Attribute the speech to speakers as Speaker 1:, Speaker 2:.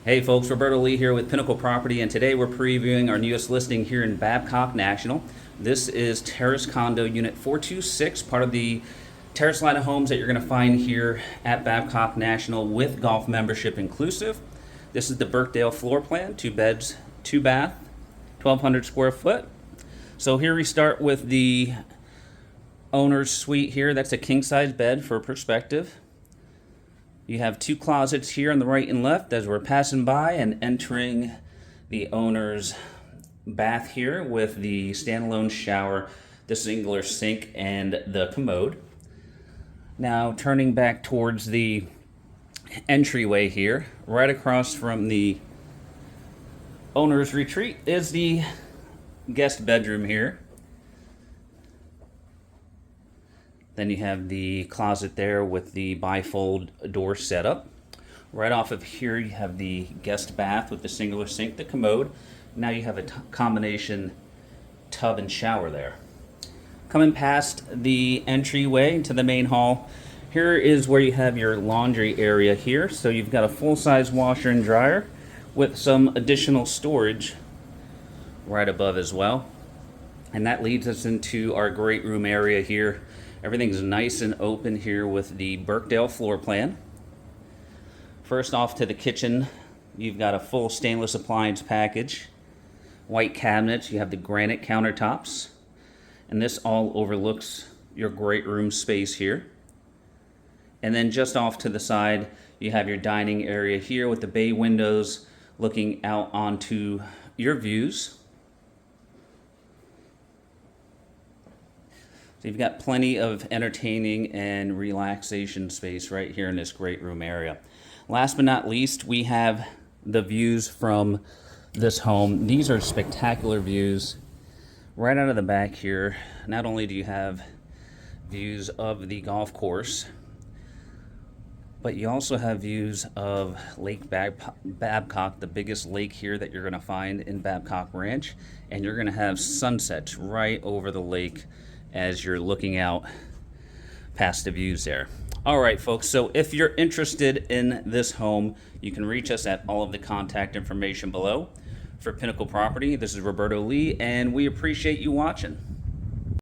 Speaker 1: Hey folks, Roberto Lee here with Pinnacle Property, and today we're previewing our newest listing here in Babcock National. This is Terrace Condo Unit 426, part of the terrace line of homes that you're going to find here at Babcock National with golf membership inclusive. This is the Birkdale floor plan, 2 beds, 2 bath, 1,200 square foot. So here we start with the owner's suite here. That's a king-size bed for perspective. You have 2 closets here on the right and left as we're passing by and entering the owner's bath here with the standalone shower, the singular sink, and the commode. Now turning back towards the entryway here, right across from the owner's retreat is the guest bedroom here. Then you have the closet there with the bifold door setup. Right off of here you have the guest bath with the singular sink, the commode. Now you have a combination tub and shower there. Coming past the entryway into the main hall, here is where you have your laundry area here. So you've got a full-size washer and dryer with some additional storage right above as well. And that leads us into our great room area here. Everything's nice and open here with the Birkdale floor plan. First off to the kitchen, you've got a full stainless appliance package, white cabinets, you have the granite countertops, and this all overlooks your great room space here. And then just off to the side, you have your dining area here with the bay windows looking out onto your views. So you've got plenty of entertaining and relaxation space right here in this great room area. Last but not least, we have the views from this home. These are spectacular views right out of the back here. Not only do you have views of the golf course, but you also have views of Lake Babcock, the biggest lake here that you're going to find in Babcock Ranch, and you're going to have sunsets right over the lake as you're looking out past the views there. All right, folks, so if you're interested in this home, you can reach us at all of the contact information below. For Pinnacle Property, this is Roberto Lee, and we appreciate you watching.